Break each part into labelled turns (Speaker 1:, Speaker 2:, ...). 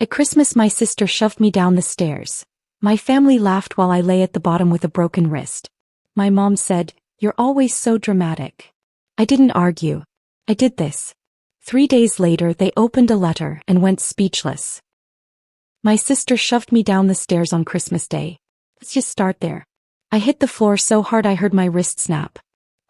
Speaker 1: At Christmas, my sister shoved me down the stairs. My family laughed while I lay at the bottom with a broken wrist. My mom said, "You're always so dramatic." I didn't argue. I did this. 3 days later, they opened a letter and went speechless. My sister shoved me down the stairs on Christmas Day. Let's just start there. I hit the floor so hard I heard my wrist snap.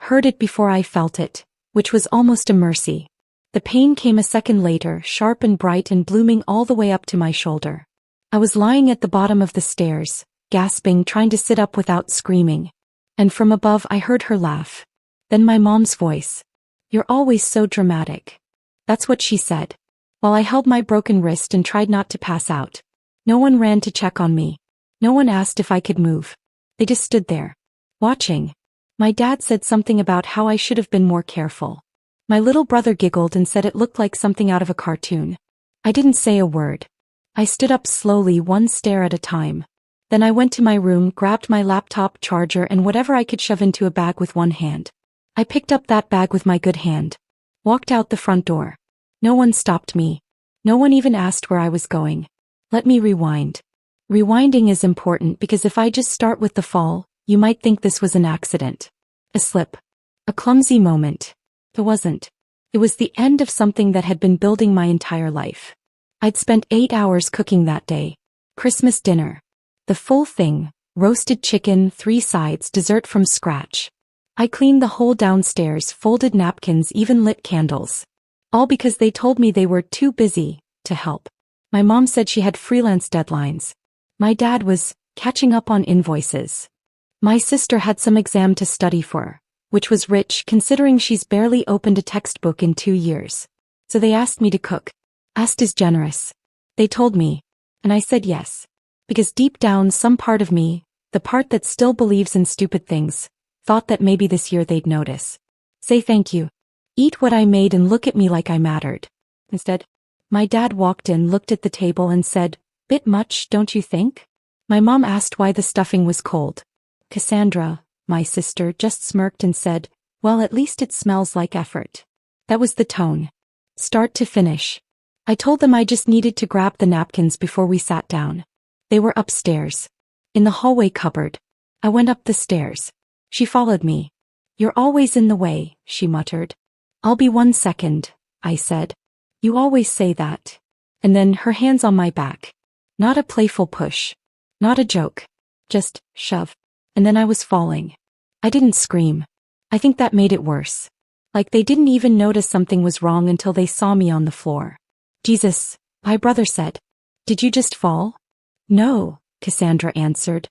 Speaker 1: Heard it before I felt it, which was almost a mercy. The pain came a second later, sharp and bright and blooming all the way up to my shoulder. I was lying at the bottom of the stairs, gasping, trying to sit up without screaming. And from above I heard her laugh. Then my mom's voice. "You're always so dramatic." That's what she said. While I held my broken wrist and tried not to pass out. No one ran to check on me. No one asked if I could move. They just stood there, watching. My dad said something about how I should have been more careful. My little brother giggled and said it looked like something out of a cartoon. I didn't say a word. I stood up slowly, one stair at a time. Then I went to my room, grabbed my laptop, charger, and whatever I could shove into a bag with one hand. I picked up that bag with my good hand. Walked out the front door. No one stopped me. No one even asked where I was going. Let me rewind. Rewinding is important because if I just start with the fall, you might think this was an accident. A slip. A clumsy moment. It wasn't. It was the end of something that had been building my entire life. I'd spent 8 hours cooking that day. Christmas dinner. The full thing, roasted chicken, 3 sides, dessert from scratch. I cleaned the whole downstairs, folded napkins, even lit candles. All because they told me they were too busy to help. My mom said she had freelance deadlines. My dad was catching up on invoices. My sister had some exam to study for, which was rich considering she's barely opened a textbook in 2 years. So they asked me to cook. Asked is generous. They told me, and I said yes. Because deep down some part of me, the part that still believes in stupid things, thought that maybe this year they'd notice. Say thank you. Eat what I made and look at me like I mattered. Instead, my dad walked in, looked at the table and said, "Bit much, don't you think?" My mom asked why the stuffing was cold. Cassandra, my sister, just smirked and said, "Well, at least it smells like effort." That was the tone. Start to finish. I told them I just needed to grab the napkins before we sat down. They were upstairs. In the hallway cupboard. I went up the stairs. She followed me. "You're always in the way," she muttered. "I'll be 1 second," I said. "You always say that." And then her hands on my back. Not a playful push. Not a joke. Just shove. And then I was falling. I didn't scream. I think that made it worse. Like they didn't even notice something was wrong until they saw me on the floor. "Jesus," my brother said. "Did you just fall?" "No," Cassandra answered.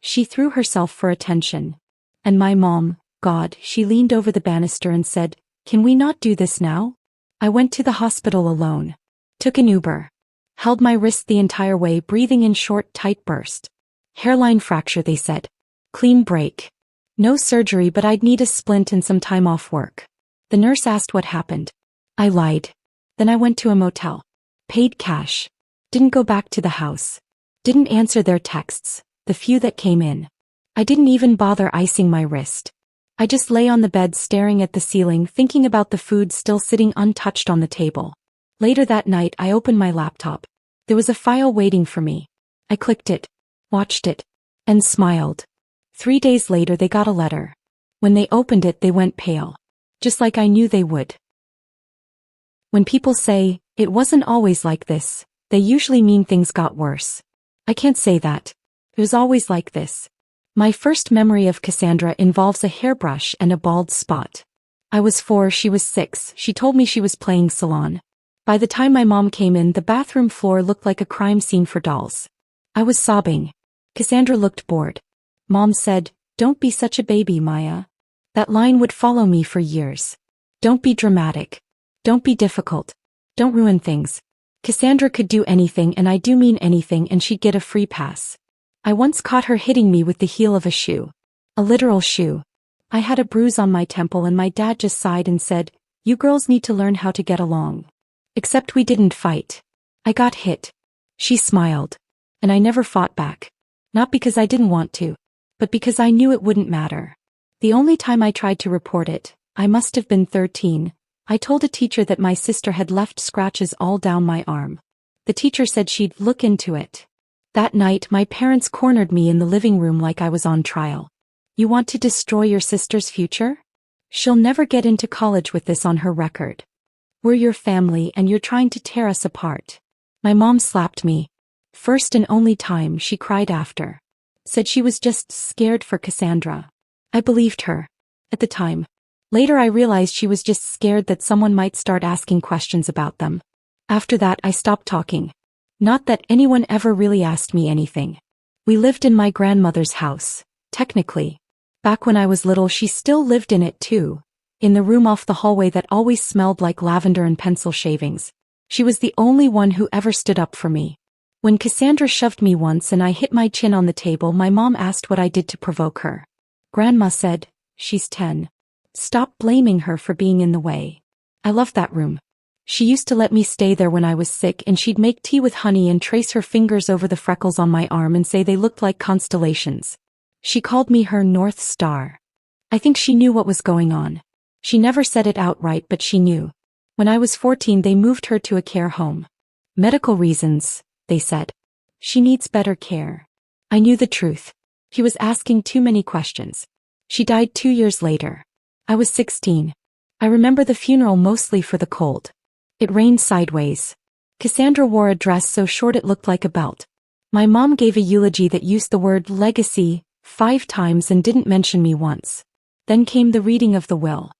Speaker 1: She threw herself for attention. And my mom, God, she leaned over the banister and said, "Can we not do this now?" I went to the hospital alone. Took an Uber. Held my wrist the entire way, breathing in short, tight bursts. Hairline fracture, they said. Clean break. No surgery, but I'd need a splint and some time off work. The nurse asked what happened. I lied. Then I went to a motel. Paid cash. Didn't go back to the house. Didn't answer their texts, the few that came in. I didn't even bother icing my wrist. I just lay on the bed staring at the ceiling, thinking about the food still sitting untouched on the table. Later that night, I opened my laptop. There was a file waiting for me. I clicked it, watched it, and smiled. 3 days later, they got a letter. When they opened it, they went pale. Just like I knew they would. When people say, "It wasn't always like this," they usually mean things got worse. I can't say that. It was always like this. My first memory of Cassandra involves a hairbrush and a bald spot. I was 4, she was 6. She told me she was playing salon. By the time my mom came in, the bathroom floor looked like a crime scene for dolls. I was sobbing. Cassandra looked bored. Mom said, "Don't be such a baby, Maya." That line would follow me for years. Don't be dramatic. Don't be difficult. Don't ruin things. Cassandra could do anything, and I do mean anything, and she'd get a free pass. I once caught her hitting me with the heel of a shoe. A literal shoe. I had a bruise on my temple, and my dad just sighed and said, "You girls need to learn how to get along." Except we didn't fight. I got hit. She smiled. And I never fought back. Not because I didn't want to, but because I knew it wouldn't matter. The only time I tried to report it, I must have been 13, I told a teacher that my sister had left scratches all down my arm. The teacher said she'd look into it. That night, my parents cornered me in the living room like I was on trial. You want to destroy your sister's future? She'll never get into college with this on her record. We're your family and you're trying to tear us apart. My mom slapped me. First and only time she cried after. Said she was just scared for Cassandra. I believed her. At the time. Later I realized she was just scared that someone might start asking questions about them. After that I stopped talking. Not that anyone ever really asked me anything. We lived in my grandmother's house, technically. Back when I was little she still lived in it too. In the room off the hallway that always smelled like lavender and pencil shavings. She was the only one who ever stood up for me. When Cassandra shoved me once and I hit my chin on the table, my mom asked what I did to provoke her. Grandma said, "She's 10. Stop blaming her for being in the way." I loved that room. She used to let me stay there when I was sick and she'd make tea with honey and trace her fingers over the freckles on my arm and say they looked like constellations. She called me her North Star. I think she knew what was going on. She never said it outright, but she knew. When I was 14 they moved her to a care home. Medical reasons, they said. She needs better care. I knew the truth. She was asking too many questions. She died 2 years later. I was 16. I remember the funeral mostly for the cold. It rained sideways. Cassandra wore a dress so short it looked like a belt. My mom gave a eulogy that used the word legacy 5 times and didn't mention me once. Then came the reading of the will.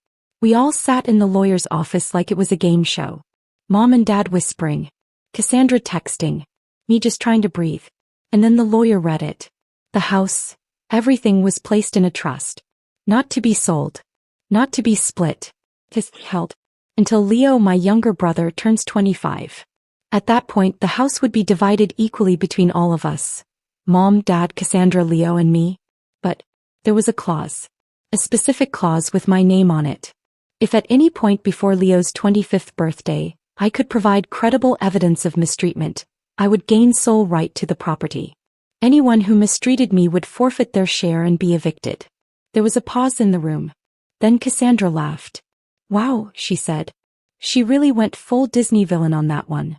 Speaker 1: We all sat in the lawyer's office like it was a game show. Mom and Dad whispering. Cassandra texting. Me just trying to breathe. And then the lawyer read it. The house, everything was placed in a trust. Not to be sold. Not to be split. Just held. Until Leo, my younger brother, turns 25. At that point, the house would be divided equally between all of us. Mom, Dad, Cassandra, Leo, and me. But there was a clause. A specific clause with my name on it. If at any point before Leo's 25th birthday, I could provide credible evidence of mistreatment, I would gain sole right to the property. Anyone who mistreated me would forfeit their share and be evicted. There was a pause in the room. Then Cassandra laughed. Wow, she said. She really went full Disney villain on that one.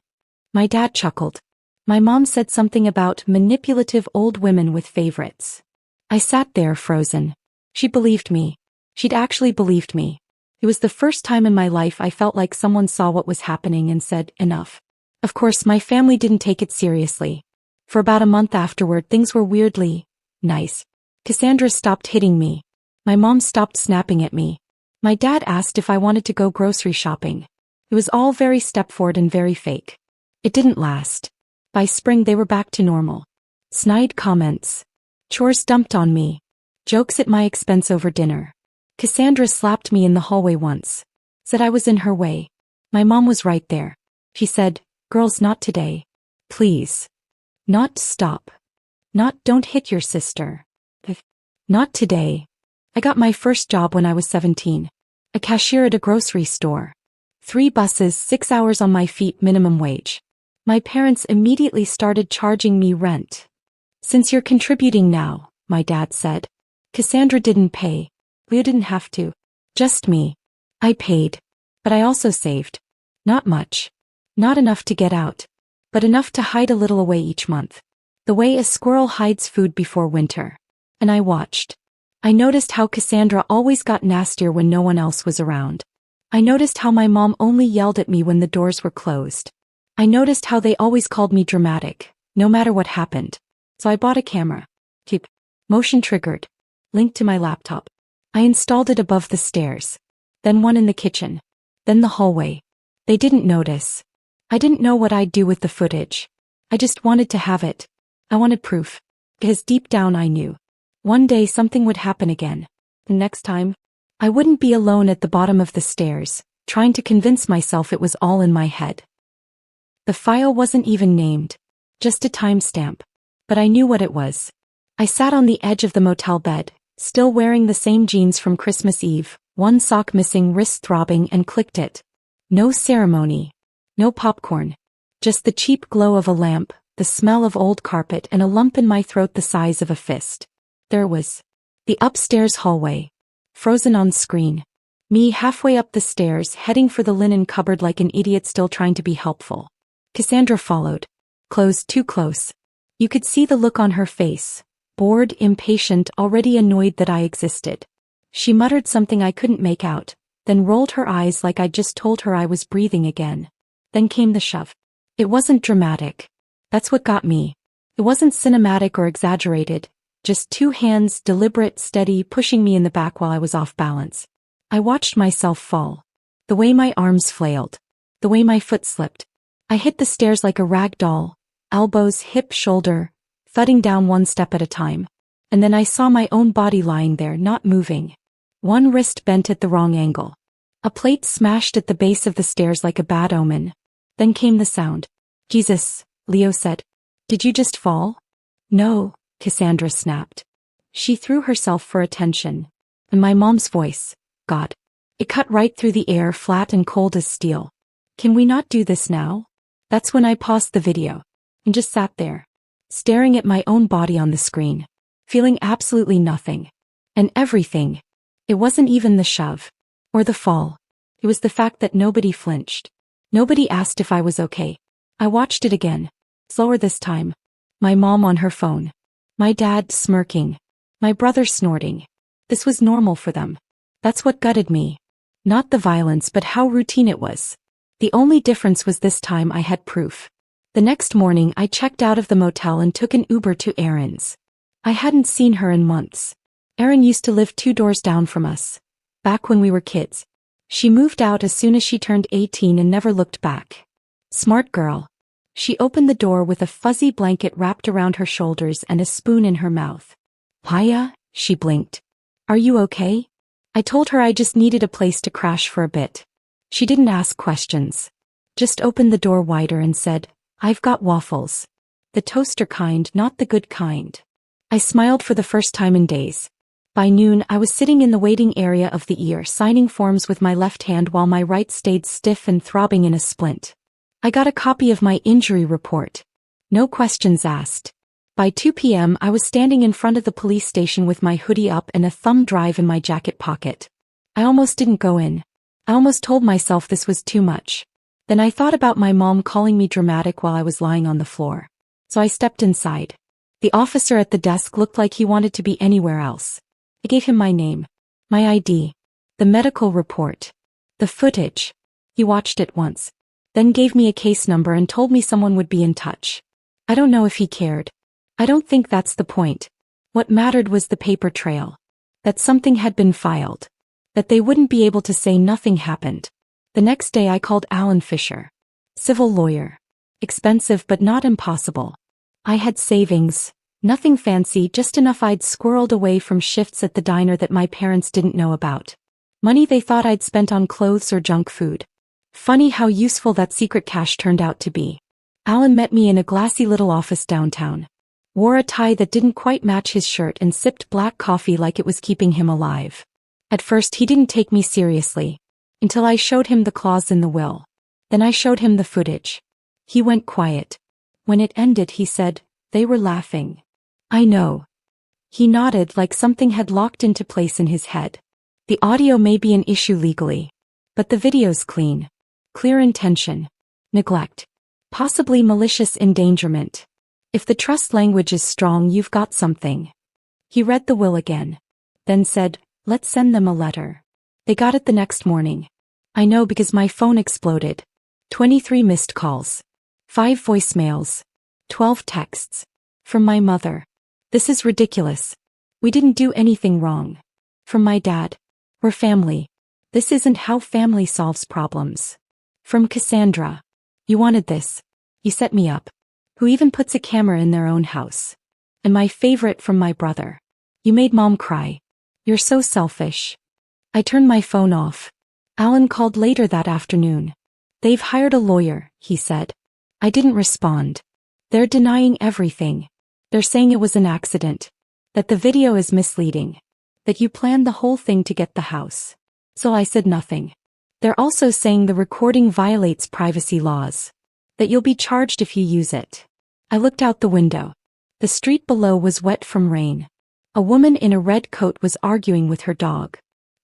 Speaker 1: My dad chuckled. My mom said something about manipulative old women with favorites. I sat there frozen. She believed me. She'd actually believed me. It was the first time in my life I felt like someone saw what was happening and said, enough. Of course, my family didn't take it seriously. For about a month afterward, things were weirdly nice. Cassandra stopped hitting me. My mom stopped snapping at me. My dad asked if I wanted to go grocery shopping. It was all very step-forward and very fake. It didn't last. By spring they were back to normal. Snide comments. Chores dumped on me. Jokes at my expense over dinner. Cassandra slapped me in the hallway once. Said I was in her way. My mom was right there. She said, "Girls, not today. Please. Not stop. Not don't hit your sister. Not today." I got my first job when I was 17. A cashier at a grocery store. 3 buses, 6 hours on my feet, minimum wage. My parents immediately started charging me rent. "Since you're contributing now," my dad said. Cassandra didn't pay. We didn't have to. Just me. I paid. But I also saved. Not much. Not enough to get out. But enough to hide a little away each month. The way a squirrel hides food before winter. And I watched. I noticed how Cassandra always got nastier when no one else was around. I noticed how my mom only yelled at me when the doors were closed. I noticed how they always called me dramatic, no matter what happened. So I bought a camera. Keep. Motion triggered. Linked to my laptop. I installed it above the stairs. Then one in the kitchen. Then the hallway. They didn't notice. I didn't know what I'd do with the footage. I just wanted to have it. I wanted proof. Because deep down I knew. One day something would happen again. The next time, I wouldn't be alone at the bottom of the stairs, trying to convince myself it was all in my head. The file wasn't even named. Just a timestamp. But I knew what it was. I sat on the edge of the motel bed, still wearing the same jeans from Christmas Eve, one sock missing, wrist throbbing, and clicked it. No ceremony. No popcorn. Just the cheap glow of a lamp, the smell of old carpet, and a lump in my throat the size of a fist. There was the upstairs hallway. Frozen on screen. Me halfway up the stairs, heading for the linen cupboard like an idiot still trying to be helpful. Cassandra followed. Close, too close. You could see the look on her face. Bored, impatient, already annoyed that I existed. She muttered something I couldn't make out, then rolled her eyes like I'd just told her I was breathing again. Then came the shove. It wasn't dramatic. That's what got me. It wasn't cinematic or exaggerated, just two hands, deliberate, steady, pushing me in the back while I was off balance. I watched myself fall. The way my arms flailed. The way my foot slipped. I hit the stairs like a rag doll, elbows, hip, shoulder, thudding down one step at a time. And then I saw my own body lying there, not moving. One wrist bent at the wrong angle. A plate smashed at the base of the stairs like a bad omen. Then came the sound. Jesus, Leo said. Did you just fall? No, Cassandra snapped. She threw herself for attention. And my mom's voice, God. It cut right through the air, flat and cold as steel. Can we not do this now? That's when I paused the video. And just sat there. Staring at my own body on the screen. Feeling absolutely nothing. And everything. It wasn't even the shove. Or the fall. It was the fact that nobody flinched. Nobody asked if I was okay. I watched it again. Slower this time. My mom on her phone. My dad smirking. My brother snorting. This was normal for them. That's what gutted me. Not the violence but how routine it was. The only difference was this time I had proof. The next morning I checked out of the motel and took an Uber to Erin's. I hadn't seen her in months. Erin used to live 2 doors down from us. Back when we were kids. She moved out as soon as she turned 18 and never looked back. Smart girl. She opened the door with a fuzzy blanket wrapped around her shoulders and a spoon in her mouth. Paya, she blinked. Are you okay? I told her I just needed a place to crash for a bit. She didn't ask questions. Just opened the door wider and said, I've got waffles. The toaster kind, not the good kind. I smiled for the first time in days. By noon I was sitting in the waiting area of the ER signing forms with my left hand while my right stayed stiff and throbbing in a splint. I got a copy of my injury report. No questions asked. By 2 p.m. I was standing in front of the police station with my hoodie up and a thumb drive in my jacket pocket. I almost didn't go in. I almost told myself this was too much. Then I thought about my mom calling me dramatic while I was lying on the floor. So I stepped inside. The officer at the desk looked like he wanted to be anywhere else. I gave him my name, my ID, the medical report, the footage. He watched it once, then gave me a case number and told me someone would be in touch. I don't know if he cared. I don't think that's the point. What mattered was the paper trail. That something had been filed. That they wouldn't be able to say nothing happened. The next day I called Alan Fisher. Civil lawyer. Expensive but not impossible. I had savings. Nothing fancy, just enough I'd squirreled away from shifts at the diner that my parents didn't know about. Money they thought I'd spent on clothes or junk food. Funny how useful that secret cash turned out to be. Alan met me in a glassy little office downtown. Wore a tie that didn't quite match his shirt and sipped black coffee like it was keeping him alive. At first he didn't take me seriously. Until I showed him the clause in the will. Then I showed him the footage. He went quiet. When it ended he said, they were laughing. I know. He nodded like something had locked into place in his head. The audio may be an issue legally. But the video's clean. Clear intention. Neglect. Possibly malicious endangerment. If the trust language is strong, you've got something. He read the will again. Then said, let's send them a letter. They got it the next morning. I know because my phone exploded. 23 missed calls. 5 voicemails. 12 texts. From my mother. This is ridiculous. We didn't do anything wrong. From my dad. We're family. This isn't how family solves problems. From Cassandra. You wanted this. You set me up. Who even puts a camera in their own house? And my favorite from my brother. You made mom cry. You're so selfish. I turned my phone off. Alan called later that afternoon. They've hired a lawyer, he said. I didn't respond. They're denying everything. They're saying it was an accident. That the video is misleading. That you planned the whole thing to get the house. So I said nothing. They're also saying the recording violates privacy laws. That you'll be charged if you use it. I looked out the window. The street below was wet from rain. A woman in a red coat was arguing with her dog.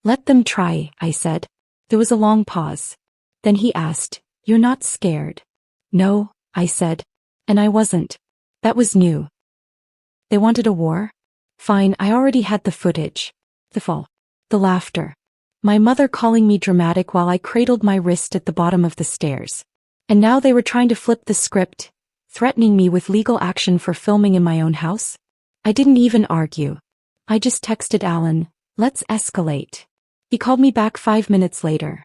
Speaker 1: Let them try, I said. There was a long pause. Then he asked, you're not scared? No, I said. And I wasn't. That was new. They wanted a war? Fine, I already had the footage. The fall. The laughter. My mother calling me dramatic while I cradled my wrist at the bottom of the stairs. And now they were trying to flip the script, threatening me with legal action for filming in my own house? I didn't even argue. I just texted Alan, let's escalate. He called me back 5 minutes later.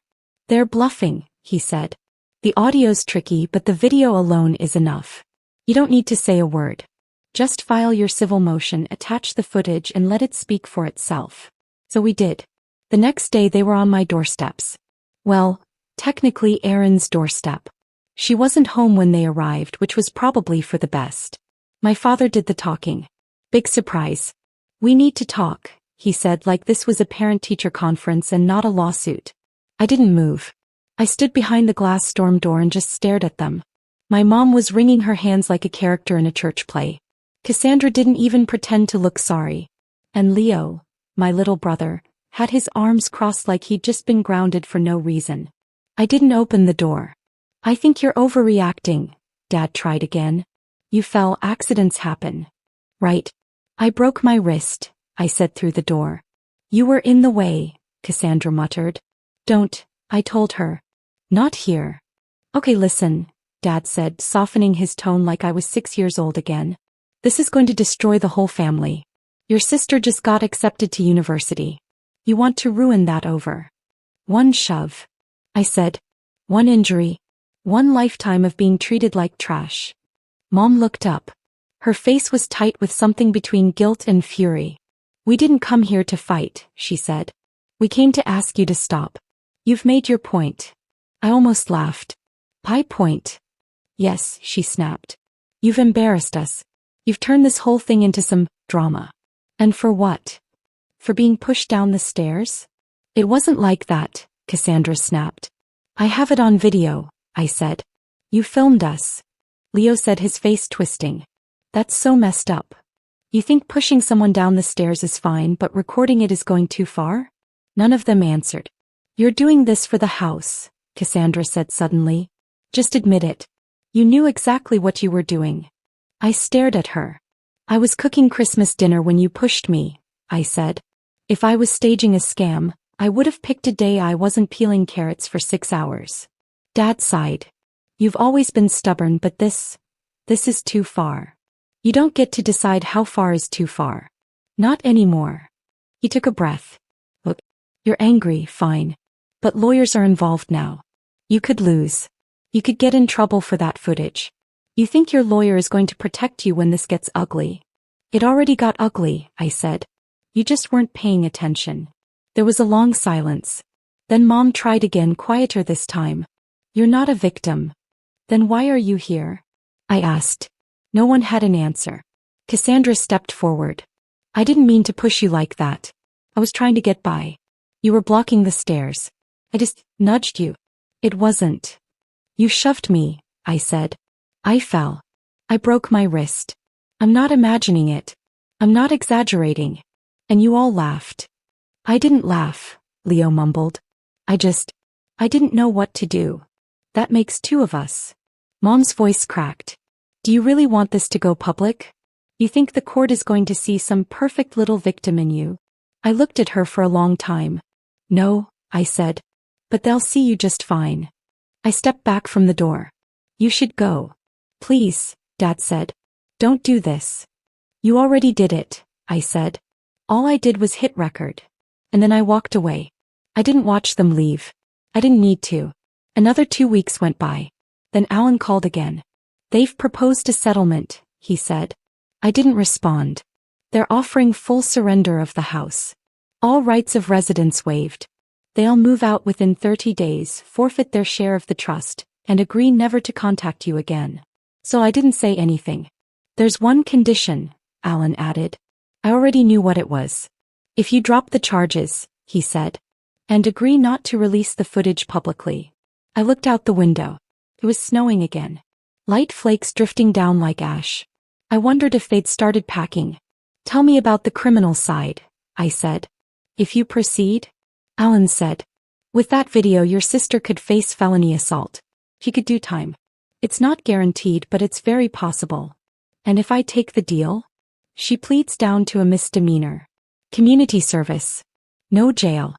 Speaker 1: They're bluffing, he said. The audio's tricky, but the video alone is enough. You don't need to say a word. Just file your civil motion, attach the footage, and let it speak for itself. So we did. The next day they were on my doorsteps. Well, technically Erin's doorstep. She wasn't home when they arrived, which was probably for the best. My father did the talking. Big surprise. We need to talk, he said, like this was a parent-teacher conference and not a lawsuit. I didn't move. I stood behind the glass storm door and just stared at them. My mom was wringing her hands like a character in a church play. Cassandra didn't even pretend to look sorry. And Leo, my little brother, had his arms crossed like he'd just been grounded for no reason. I didn't open the door. I think you're overreacting, Dad tried again. You fell, accidents happen. Right. I broke my wrist, I said through the door. You were in the way, Cassandra muttered. Don't, I told her. Not here. Okay, listen, Dad said, softening his tone like I was 6 years old again. This is going to destroy the whole family. Your sister just got accepted to university. You want to ruin that over one shove. I said. One injury. One lifetime of being treated like trash. Mom looked up. Her face was tight with something between guilt and fury. We didn't come here to fight, she said. We came to ask you to stop. You've made your point. I almost laughed. My point? Yes, she snapped. You've embarrassed us. You've turned this whole thing into some drama. And for what? For being pushed down the stairs? It wasn't like that, Cassandra snapped. I have it on video, I said. You filmed us. Leo said, his face twisting. That's so messed up. You think pushing someone down the stairs is fine, but recording it is going too far? None of them answered. You're doing this for the house, Cassandra said suddenly. Just admit it. You knew exactly what you were doing. I stared at her. I was cooking Christmas dinner when you pushed me, I said. If I was staging a scam, I would have picked a day I wasn't peeling carrots for 6 hours. Dad sighed. You've always been stubborn, but this is too far. You don't get to decide how far is too far. Not anymore. He took a breath. Look, you're angry, fine. But lawyers are involved now. You could lose. You could get in trouble for that footage. You think your lawyer is going to protect you when this gets ugly. It already got ugly, I said. You just weren't paying attention. There was a long silence. Then Mom tried again, quieter this time. You're not a victim. Then why are you here? I asked. No one had an answer. Cassandra stepped forward. I didn't mean to push you like that. I was trying to get by. You were blocking the stairs. I just nudged you. It wasn't. You shoved me, I said. I fell. I broke my wrist. I'm not imagining it. I'm not exaggerating. And you all laughed. I didn't laugh, Leo mumbled. I didn't know what to do. That makes 2 of us. Mom's voice cracked. Do you really want this to go public? You think the court is going to see some perfect little victim in you? I looked at her for a long time. No, I said. But they'll see you just fine. I stepped back from the door. You should go. Please, Dad said. Don't do this. You already did it, I said. All I did was hit record. And then I walked away. I didn't watch them leave. I didn't need to. Another 2 weeks went by. Then Alan called again. They've proposed a settlement, he said. I didn't respond. They're offering full surrender of the house. All rights of residence waived. They'll move out within 30 days, forfeit their share of the trust, and agree never to contact you again. So I didn't say anything. There's one condition, Alan added. I already knew what it was. If you drop the charges, he said, and agree not to release the footage publicly. I looked out the window. It was snowing again. Light flakes drifting down like ash. I wondered if they'd started packing. Tell me about the criminal side, I said. If you proceed? Alan said. With that video, your sister could face felony assault. She could do time. It's not guaranteed, but it's very possible. And if I take the deal? She pleads down to a misdemeanor. Community service. No jail.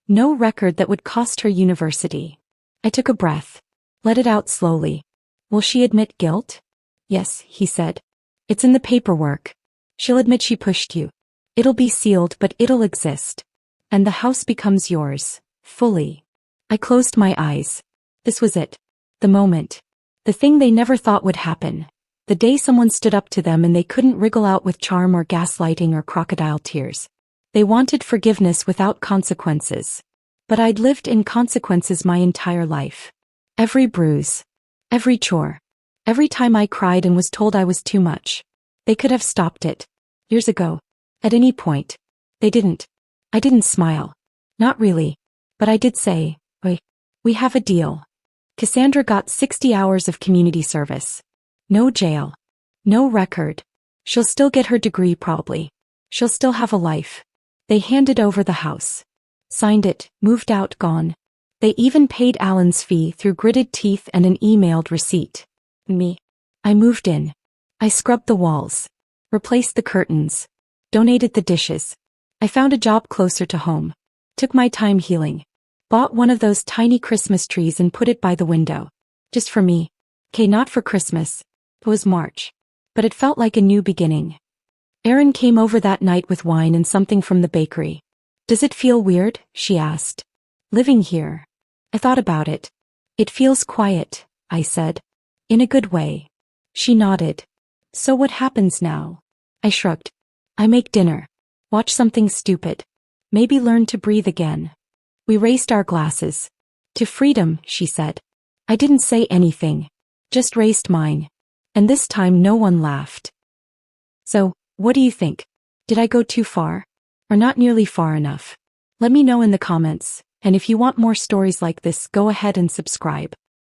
Speaker 1: No record that would cost her university. I took a breath. Let it out slowly. Will she admit guilt? Yes, he said. It's in the paperwork. She'll admit she pushed you. It'll be sealed, but it'll exist. And the house becomes yours. Fully. I closed my eyes. This was it. The moment. The thing they never thought would happen. The day someone stood up to them and they couldn't wriggle out with charm or gaslighting or crocodile tears. They wanted forgiveness without consequences. But I'd lived in consequences my entire life. Every bruise. Every chore. Every time I cried and was told I was too much. They could have stopped it. Years ago. At any point. They didn't. I didn't smile. Not really. But I did say, we have a deal. Cassandra got 60 hours of community service. No jail. No record. She'll still get her degree probably. She'll still have a life. They handed over the house. Signed it, moved out, gone. They even paid Alan's fee through gritted teeth and an emailed receipt. Me. I moved in. I scrubbed the walls. Replaced the curtains. Donated the dishes. I found a job closer to home. Took my time healing. Bought one of those tiny Christmas trees and put it by the window. Just for me. Not for Christmas. It was March. But it felt like a new beginning. Erin came over that night with wine and something from the bakery. Does it feel weird? She asked. Living here. I thought about it. It feels quiet, I said. In a good way. She nodded. So what happens now? I shrugged. I make dinner. Watch something stupid. Maybe learn to breathe again. We raised our glasses. To freedom, she said. I didn't say anything. Just raised mine. And this time no one laughed. So, what do you think? Did I go too far? Or not nearly far enough? Let me know in the comments, and if you want more stories like this, go ahead and subscribe.